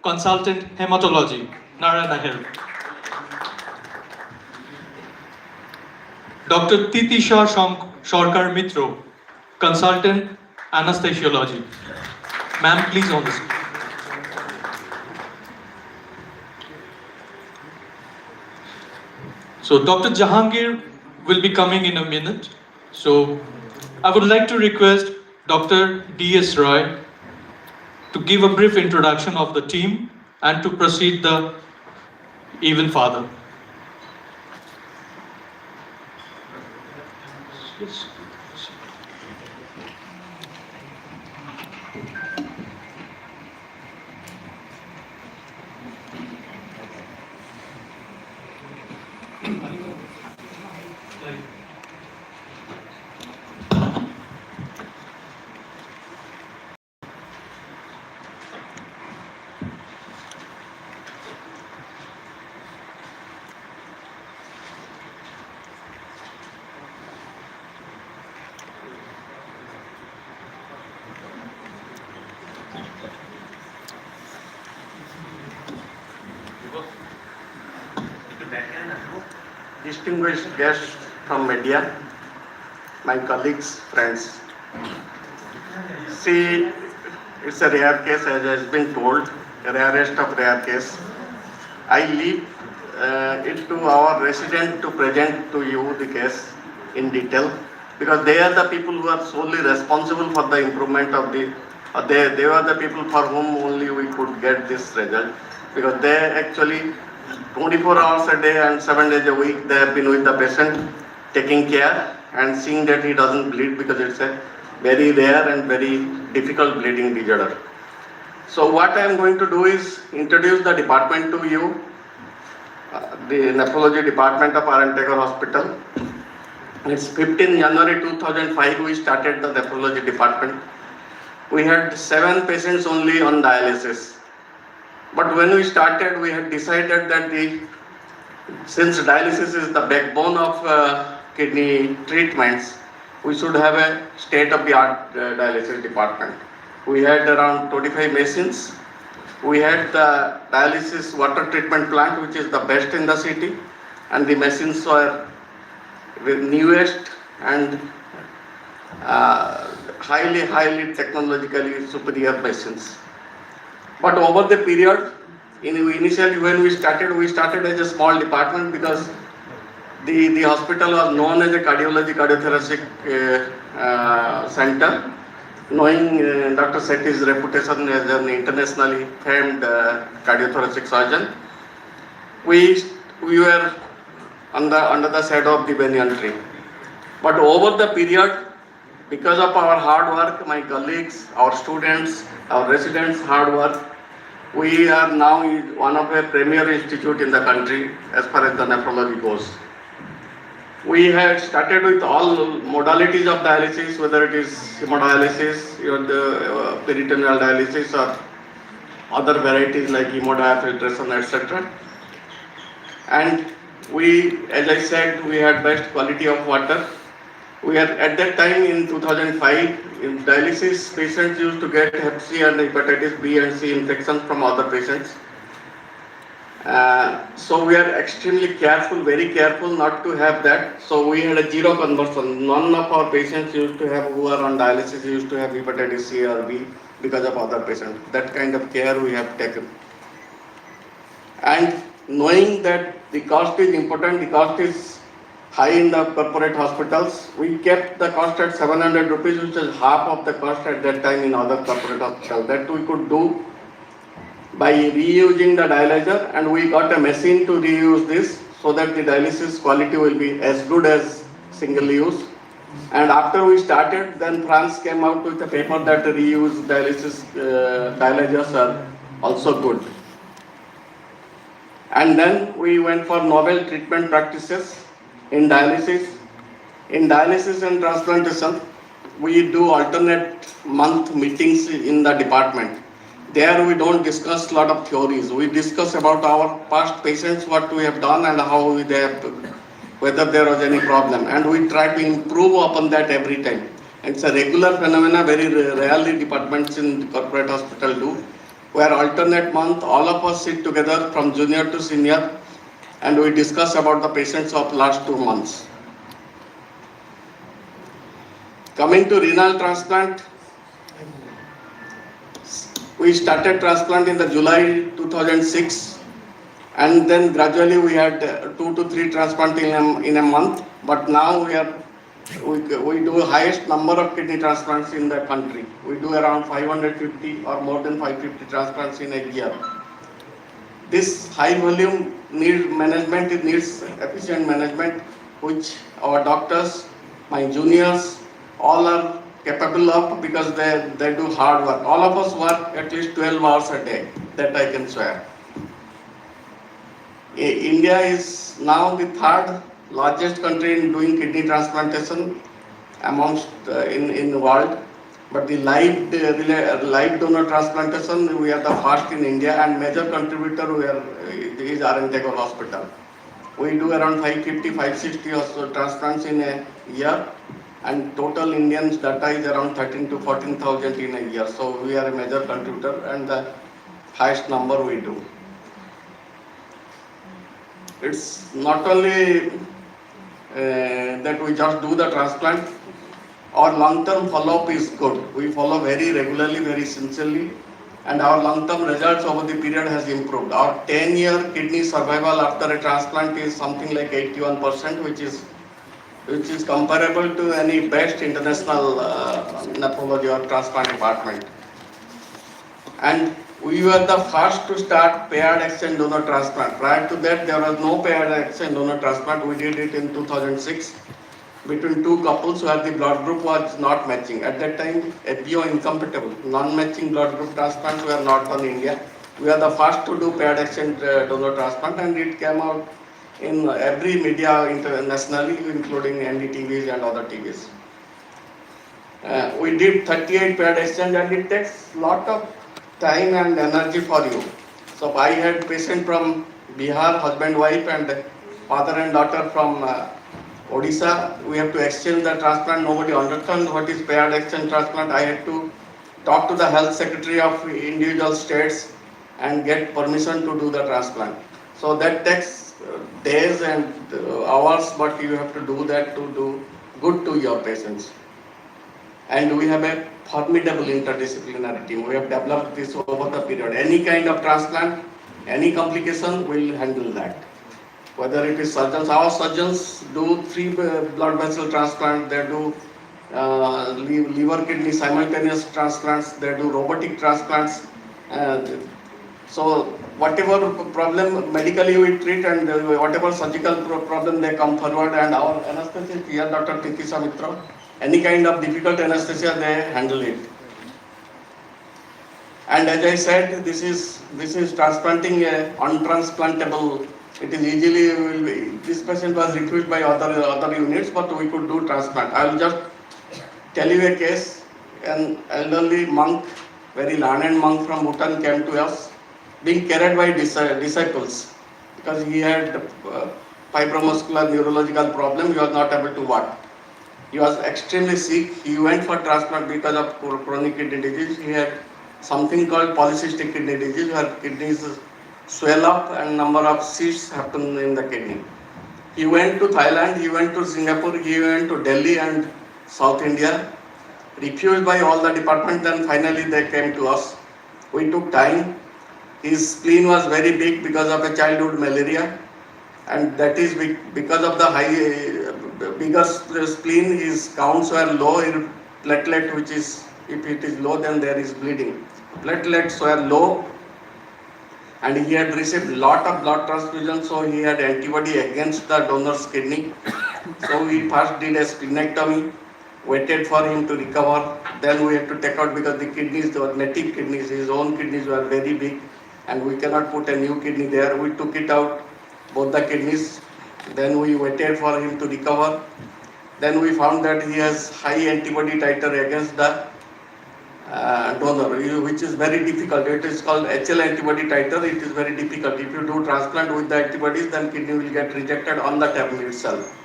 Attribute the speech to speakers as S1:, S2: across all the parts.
S1: Consultant Hematology, Nara Nahir. Dr. Titisha Shorkar Mitro, Consultant Anesthesiology. Ma'am, please on the screen. So Dr. Jahangir will be coming in a minute. So I would like to request Dr. D.S. Roy to give a brief introduction of the team and to proceed the even further.
S2: Distinguished guests from media, my colleagues, friends. See, it's a rare case, as has been told, a rarest of rare case. I leave it to our resident to present to you the case in detail, because they are the people who are solely responsible for the improvement of the, they were the people for whom only we could get this result, because they actually 24 hours a day and 7 days a week they have been with the patient, taking care and seeing that he doesn't bleed, because it's a very rare and very difficult bleeding disorder. So what I am going to do is introduce the department to you, the nephrology department of R&Tegar Hospital. It's 15 January 2005 we started the nephrology department. We had 7 patients only on dialysis. But when we started, we had decided that since dialysis is the backbone of kidney treatments, we should have a state-of-the-art dialysis department. We had around 25 machines. We had the dialysis water treatment plant, which is the best in the city, and the machines were the newest and highly technologically superior machines. But over the period, initially when we started as a small department, because the hospital was known as a cardiothoracic center, knowing Dr. Setty's reputation as an internationally famed cardiothoracic surgeon. We were under the shadow of the banyan tree. But over the period, because of our hard work, my colleagues, our students, our residents' hard work, we are now one of the premier institute in the country as far as the nephrology goes. We had started with all modalities of dialysis, whether it is hemodialysis, even the peritoneal dialysis, or other varieties like hemodiafiltration, etc. And we, as I said, we had best quality of water. We are at that time in 2005, in dialysis patients used to get Hep C and hepatitis B and C infections from other patients. So we are extremely careful, very careful not to have that. So we had a zero conversion. None of our patients who are on dialysis used to have hepatitis C or B because of other patients. That kind of care we have taken. And knowing that the cost is important, the cost is high in the corporate hospitals, we kept the cost at 700 rupees, which is half of the cost at that time in other corporate hospitals. That we could do by reusing the dialyzer, and we got a machine to reuse this so that the dialysis quality will be as good as single use. And after we started, then France came out with a paper that reused dialyzers are also good. And then we went for novel treatment practices in dialysis. In dialysis and transplantation, we do alternate month meetings in the department. There we don't discuss a lot of theories. We discuss about our past patients, what we have done and how they have, whether there was any problem. And we try to improve upon that every time. It's a regular phenomena, very rarely departments in the corporate hospital do. where alternate month all of us sit together from junior to senior and we discuss about the patients of last 2 months. Coming to renal transplant, we started transplant in the July 2006 and then gradually we had 2 to 3 transplant in a month, but now we do highest number of kidney transplants in the country. We do around 550 or more than 550 transplants in a year. This high volume needs management, it needs efficient management, which our doctors, my juniors, all are capable of because they do hard work. All of us work at least 12 hours a day, that I can swear. India is now the third largest country in doing kidney transplantation amongst in the world. But the live donor transplantation, we are the first in India and major contributor is Tagore Hospital. We do around 550, 560 or so transplants in a year and total Indians data is around 13 to 14,000 in a year. So we are a major contributor and the highest number we do. It's not only that we just do the transplant, our long-term follow-up is good. We follow very regularly, very sincerely, and our long-term results over the period has improved. Our 10-year kidney survival after a transplant is something like 81%, which is comparable to any best international nephrology or transplant department. And we were the first to start paired exchange donor transplant. Prior to that, there was no paired exchange donor transplant. We did it in 2006 between two couples where the blood group was not matching. At that time, FBO incompatible, non-matching blood group transplants were not done in India. We are the first to do paired exchange donor transplant, and it came out in every media internationally, including NDTVs and other TVs. We did 38 paired exchange, and it takes lot of time and energy for you. So I had patient from Bihar, husband, wife, and father and daughter from Odisha. We have to exchange the transplant. Nobody understands what is paired exchange transplant. I had to talk to the health secretary of individual states and get permission to do the transplant. So that takes days and hours, but you have to do that to do good to your patients. And we have a formidable interdisciplinary team. We have developed this over the period. Any kind of transplant, any complication, we'll handle that. Whether it is surgeons, our surgeons do 3 blood vessel transplant, they do liver kidney simultaneous transplants, they do robotic transplants. So whatever problem medically we treat and whatever surgical problem they come forward, and our anesthetist here, Dr. Tikisa Mitra, any kind of difficult anesthesia, they handle it. And as I said, this is transplanting a untransplantable. It is easily, this patient was recruited by other units, but we could do transplant. I will just tell you a case. An elderly monk, very learned monk from Bhutan, came to us, being carried by disciples, because he had fibromuscular neurological problem. He was not able to walk. He was extremely sick. He went for transplant because of chronic kidney disease. He had something called polycystic kidney disease, where kidneys swell up and number of cysts happen in the kidney. He went to Thailand, he went to Singapore, he went to Delhi and South India, refused by all the departments, and finally they came to us. We took time. His spleen was very big because of a childhood malaria, and that is because of the bigger spleen, his counts were low in platelet, which is, if it is low, then there is bleeding. Platelets were low, and he had received lot of blood transfusion, so he had antibody against the donor's kidney. So we first did a splenectomy, waited for him to recover. Then we had to take out, because the kidneys were native kidneys, his own kidneys were very big, and we cannot put a new kidney there. We took it out, both the kidneys. Then we waited for him to recover. Then we found that he has high antibody titer against the donor, which is very difficult. It is called HL antibody titer. It is very difficult. If you do transplant with the antibodies, then kidney will get rejected on the table itself.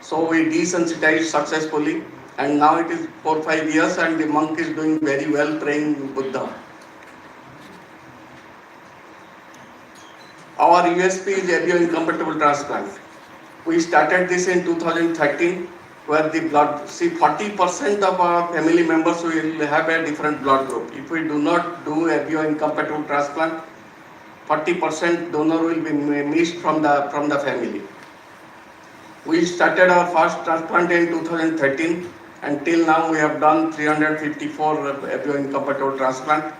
S2: So we desensitized successfully, and now it is 4-5 years, and the monk is doing very well, praying Buddha. Our USP is abioincompatible transplant. We started this in 2013, where the blood, see 40% of our family members will have a different blood group. If we do not do abioincompatible transplant, 40% donor will be missed from the family. We started our first transplant in 2013, and till now we have done 354 abioincompatible transplant.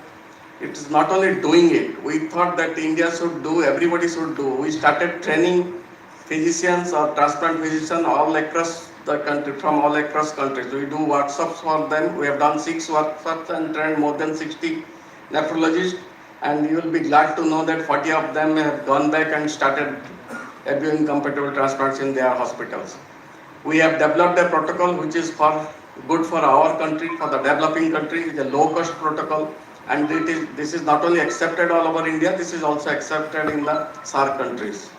S2: It is not only doing it, we thought that India should do, everybody should do. We started training physicians or transplant physicians all across the country, from all across countries. We do workshops for them. We have done 6 workshops and trained more than 60 nephrologists, and you will be glad to know that 40 of them have gone back and started abioincompatible transplants in their hospitals. We have developed a protocol which is good for our country, for the developing country. It's a low-cost protocol, and this is not only accepted all over India, this is also accepted in the SAARC countries.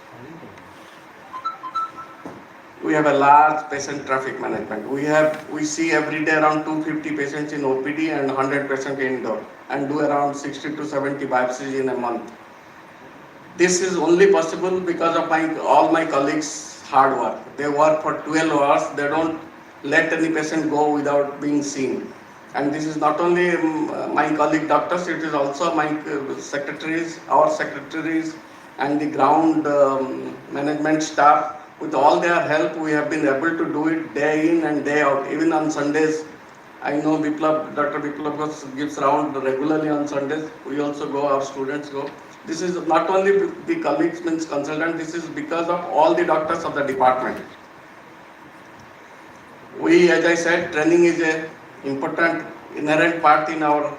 S2: We have a large patient traffic management. We see every day around 250 patients in OPD and 100 patients indoor, and do around 60 to 70 biopsies in a month. This is only possible because of all my colleagues' hard work. They work for 12 hours. They don't let any patient go without being seen. And this is not only my colleague doctors, it is also my secretaries, our secretaries, and the ground management staff. With all their help, we have been able to do it day in and day out, even on Sundays. I know Dr. Biplab gives round regularly on Sundays. We also go, our students go. This is not only the colleagues, means consultant, this is because of all the doctors of the department. We, as I said, training is an important inherent part in our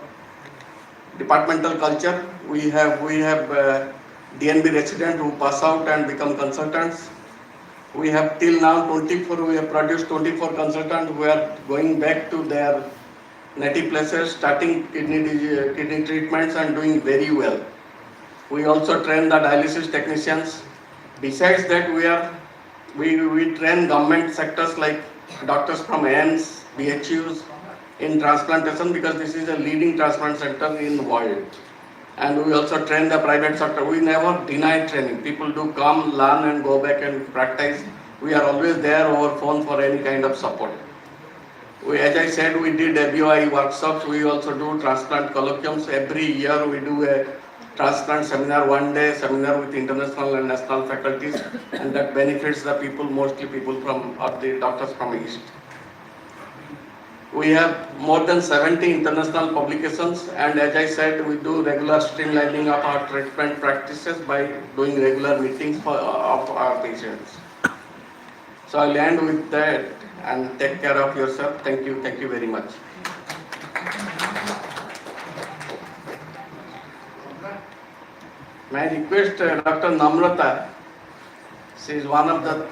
S2: departmental culture. We have DNB residents who pass out and become consultants. We have till now we have produced 24 consultants who are going back to their native places, starting kidney treatments and doing very well. We also train the dialysis technicians. Besides that, we train government sectors like doctors from AIMS, BHUs in transplantation, because this is a leading transplant center in the world. And we also train the private sector. We never deny training. People do come, learn and go back and practice. We are always there over phone for any kind of support. As I said, we did ABOI workshops. We also do transplant colloquiums. Every year we do a transplant seminar, 1 day seminar with international and national faculties, and that benefits the people, mostly people the doctors from East. We have more than 70 international publications, and as I said, we do regular streamlining of our treatment practices by doing regular meetings of our patients. So I'll end with that, and take care of yourself. Thank you very much. May I request Dr. Namrata, she is one of the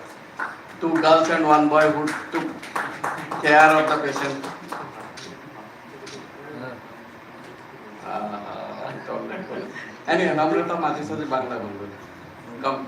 S2: 2 girls and 1 boy who took care of the patient. Anyway, Namrata माझ्या साथे बांगला बोल. Come.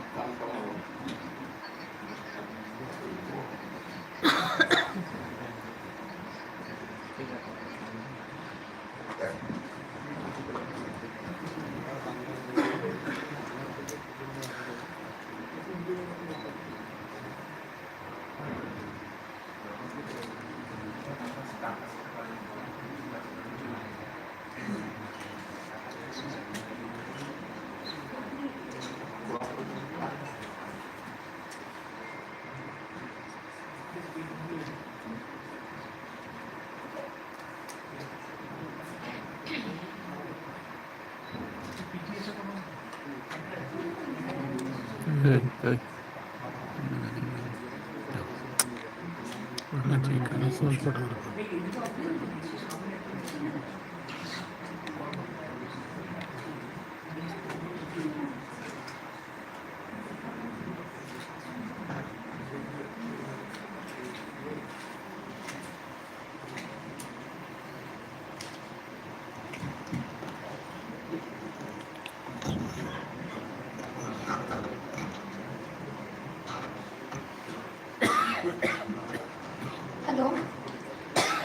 S3: Hello.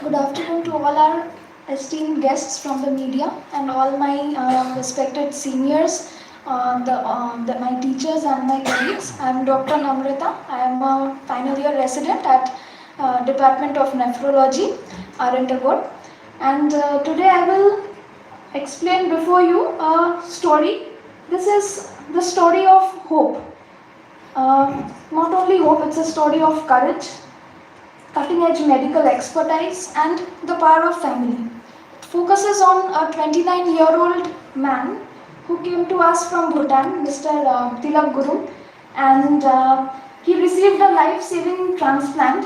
S3: Good afternoon to all our esteemed guests from the media and all my respected seniors my teachers and my colleagues. I am Dr. Namrita. I am a final year resident at Department of Nephrology, Rental Board. And today I will explain before you a story. This is the story of hope. Not only hope, it's a story of courage, cutting edge medical expertise, and the power of family. It focuses on a 29-year-old man who came to us from Bhutan, Mr. Tilak Guru, and he received a life-saving transplant,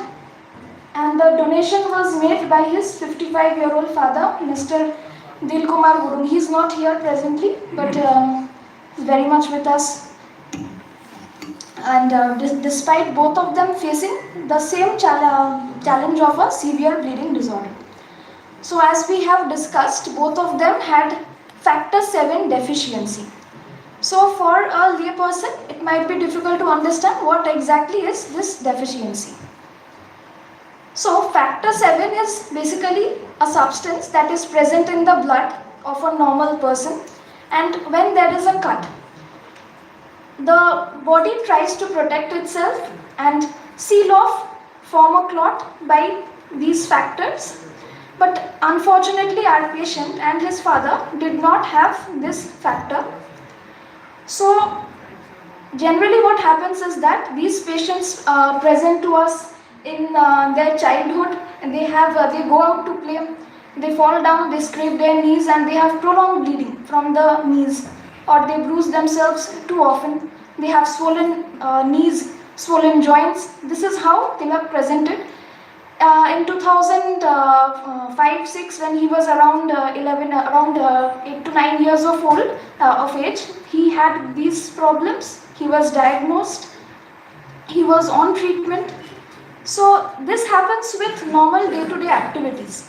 S3: and the donation was made by his 55-year-old father, Mr. Dilkumar Guru. He is not here presently, but very much with us. And despite both of them facing the same challenge of a severe bleeding disorder. So as we have discussed, both of them had factor VII deficiency. So for a layperson, it might be difficult to understand what exactly is this deficiency. So factor VII is basically a substance that is present in the blood of a normal person, and when there is a cut, the body tries to protect itself and seal off, form a clot by these factors. But unfortunately, our patient and his father did not have this factor. So generally what happens is that these patients present to us in their childhood, and they go out to play, they fall down, they scrape their knees, and they have prolonged bleeding from the knees, or they bruise themselves too often. They have swollen knees, swollen joints. This is how Tilak presented. In 2005-06, when he was around 8 to 9 years of age, he had these problems. He was diagnosed. He was on treatment. So this happens with normal day-to-day activities.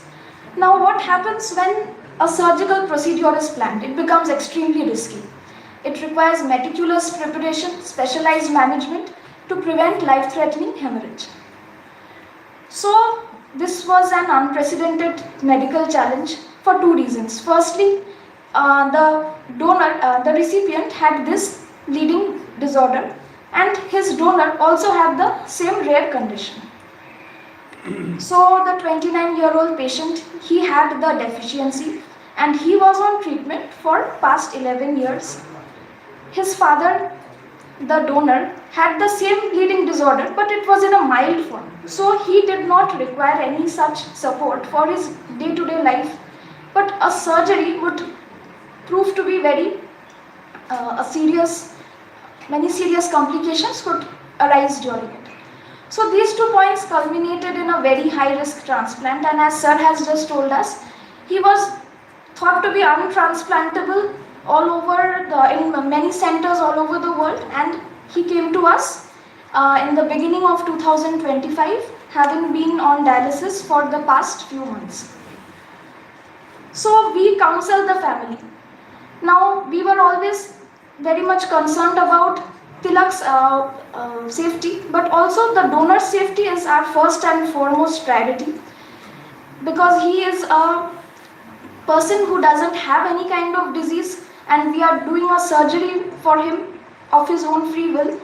S3: Now what happens when a surgical procedure is planned? It becomes extremely risky. It requires meticulous preparation, specialized management to prevent life-threatening hemorrhage. So this was an unprecedented medical challenge for two reasons. Firstly, the recipient had this bleeding disorder, and his donor also had the same rare condition. So the 29-year-old patient, he had the deficiency, and he was on treatment for past 11 years. His father, the donor, had the same bleeding disorder, but it was in a mild form. So he did not require any such support for his day-to-day life. But a surgery would prove to be many serious complications could arise during it. So these 2 points culminated in a very high-risk transplant, and as Sir has just told us, he was thought to be untransplantable in many centers all over the world, and he came to us in the beginning of 2025, having been on dialysis for the past few months. So we counseled the family. Now we were always very much concerned about Tilak's safety, but also the donor's safety is our first and foremost priority, because he is a person who doesn't have any kind of disease, and we are doing a surgery for him of his own free will.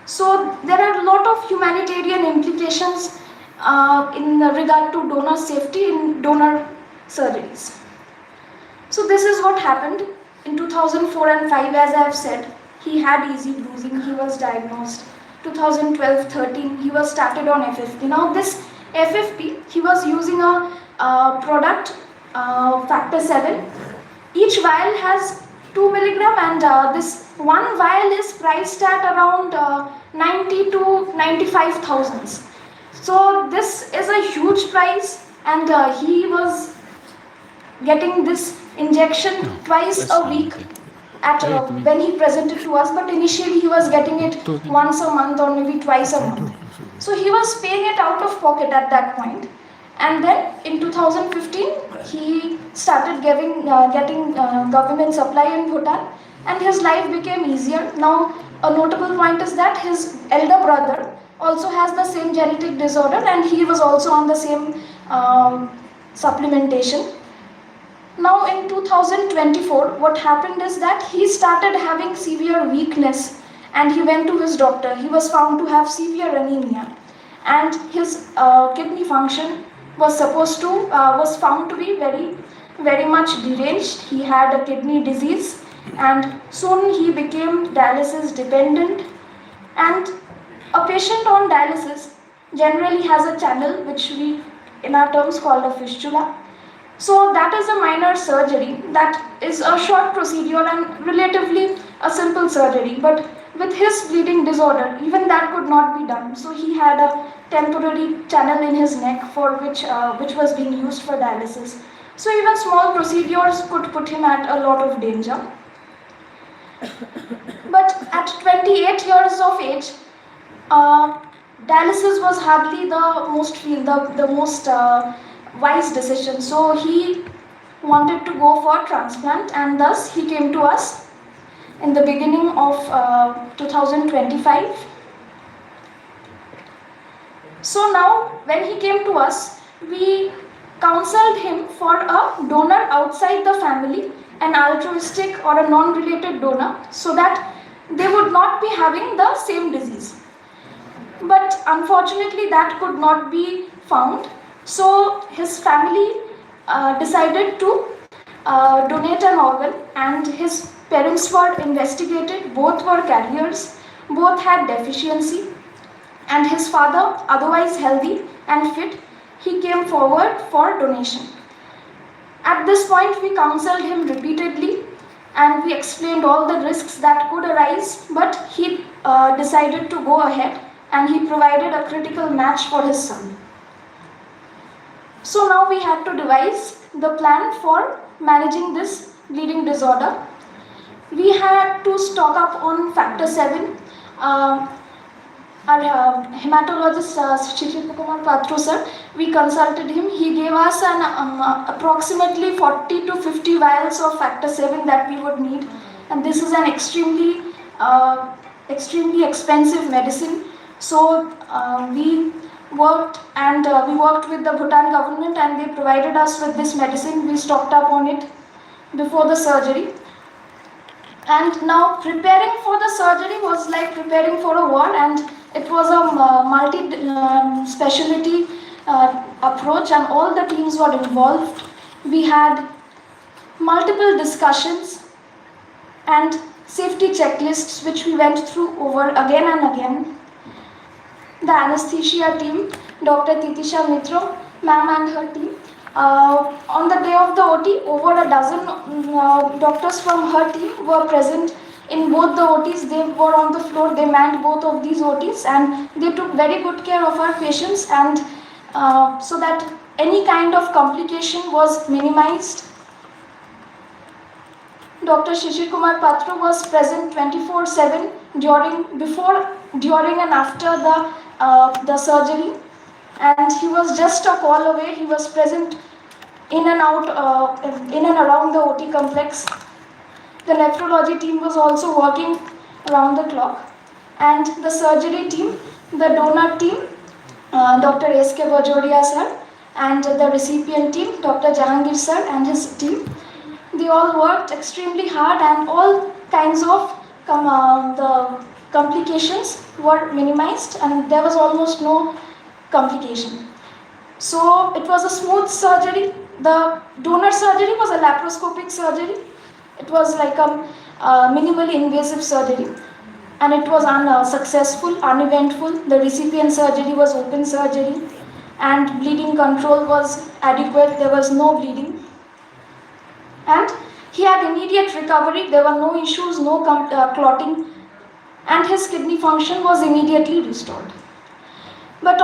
S3: So there are a lot of humanitarian implications in regard to donor safety in donor surgeries. So this is what happened in 2004 and 5, as I have said. He had easy bruising, he was diagnosed. 2012-13, he was started on FFP. Now this FFP, he was using a product, factor VII. Each vial has 2 milligram, and this one vial is priced at around 90 to 95,000. So this is a huge price, and he was getting this injection twice a week when he presented to us, but initially he was getting it once a month or maybe twice a month. So he was paying it out of pocket at that point. And then in 2015, he started getting government supply in Bhutan, and his life became easier. Now, a notable point is that his elder brother also has the same genetic disorder, and he was also on the same supplementation. Now in 2024, what happened is that he started having severe weakness and he went to his doctor. He was found to have severe anemia and his kidney function was found to be very much deranged. He had a kidney disease and soon he became dialysis dependent. And a patient on dialysis generally has a channel which we in our terms called a fistula. So that is a minor surgery, that is a short procedure and relatively a simple surgery, but with his bleeding disorder, even that could not be done. So he had a temporary channel in his neck for which was being used for dialysis. So even small procedures could put him at a lot of danger. But at 28 years of age, dialysis was hardly the most wise decision. So he wanted to go for transplant and thus he came to us in the beginning of 2025. So now when he came to us, we counseled him for a donor outside the family, an altruistic or a non-related donor, so that they would not be having the same disease. But unfortunately that could not be found. So his family decided to donate an organ and his parents were investigated, both were carriers, both had deficiency and his father, otherwise healthy and fit, he came forward for donation. At this point we counseled him repeatedly and we explained all the risks that could arise, but he decided to go ahead and he provided a critical match for his son. So now we had to devise the plan for managing this bleeding disorder. We had to stock up on factor VII. Our hematologist, Shishir Kumar Patru sir, we consulted him. He gave us an approximately 40 to 50 vials of factor VII that we would need. And this is an extremely expensive medicine. So we worked with the Bhutan government and they provided us with this medicine. We stocked up on it before the surgery. And now preparing for the surgery was like preparing for a war, and it was a multi-specialty approach and all the teams were involved. We had multiple discussions and safety checklists which we went through over again and again. The anesthesia team, Dr. Titisha Mitro, ma'am and her team. On the day of the OT, over a dozen doctors from her team were present in both the OTs. They were on the floor, they manned both of these OTs and they took very good care of our patients, and so that any kind of complication was minimized. Dr. Shishir Kumar Patru was present 24/7 during and after the surgery, and he was just a call away. He was present in and around the OT complex. The nephrology team was also working around the clock, and the surgery team, the donor team, Dr. S.K. Bajodia sir, and the recipient team, Dr. Jahangir sir and his team, they all worked extremely hard, and all kinds of the complications were minimized and there was almost no complication. So it was a smooth surgery. The donor surgery was a laparoscopic surgery. It was like a minimally invasive surgery, and it was successful, uneventful. The recipient surgery was open surgery and bleeding control was adequate. There was no bleeding. And he had immediate recovery. There were no issues, no clotting, and his kidney function was immediately restored. But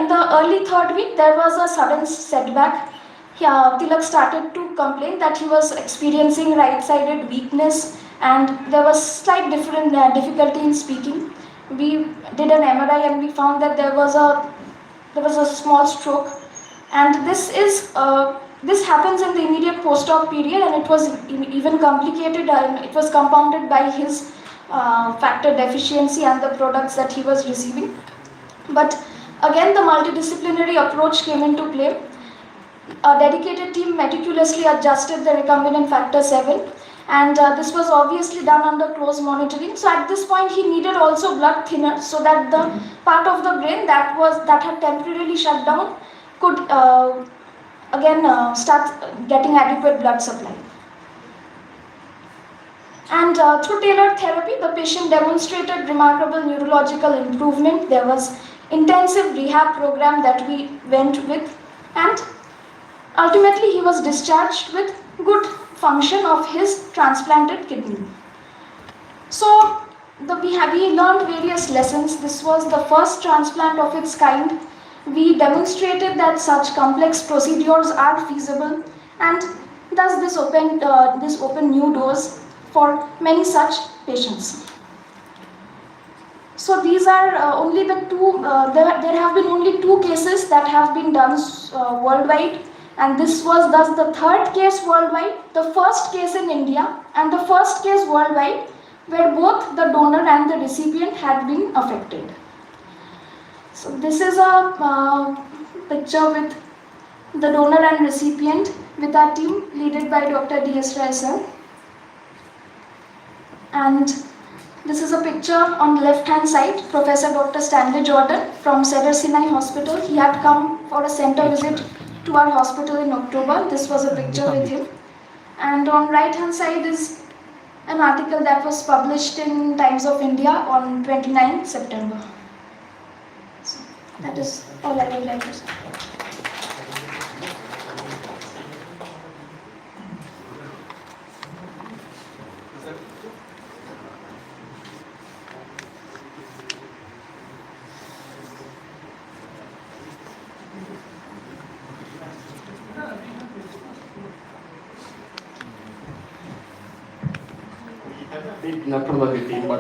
S3: in the early third week, there was a sudden setback. Tilak started to complain that he was experiencing right-sided weakness and there was slight difficulty in speaking. We did an MRI and we found that there was a small stroke, and this happens in the immediate post-op period, and it was even complicated. It was compounded by his factor deficiency and the products that he was receiving. But again, the multidisciplinary approach came into play. A dedicated team meticulously adjusted the recombinant factor 7, and this was obviously done under close monitoring. So at this point he needed also blood thinner, so that the part of the brain that had temporarily shut down could again start getting adequate blood supply. And through tailored therapy, the patient demonstrated remarkable neurological improvement. There was intensive rehab program that we went with, and ultimately he was discharged with good function of his transplanted kidney. So we learned various lessons. This was the first transplant of its kind. We demonstrated that such complex procedures are feasible, and thus this opened new doors for many such patients. So these are only the two, there have been only 2 cases that have been done worldwide, and this was thus the 3rd case worldwide, the first case in India, and the first case worldwide where both the donor and the recipient had been affected. So this is a picture with the donor and recipient with our team led by Dr. D.S. Rai sir. And this is a picture on the left-hand side, Professor Dr. Stanley Jordan from Cedar Sinai Hospital. He had come for a center visit to our hospital in October. This was a picture with him. And on right-hand side is an article that was published in Times of India on 29 September. So that is all I would like to say.
S2: Big nephrology team, but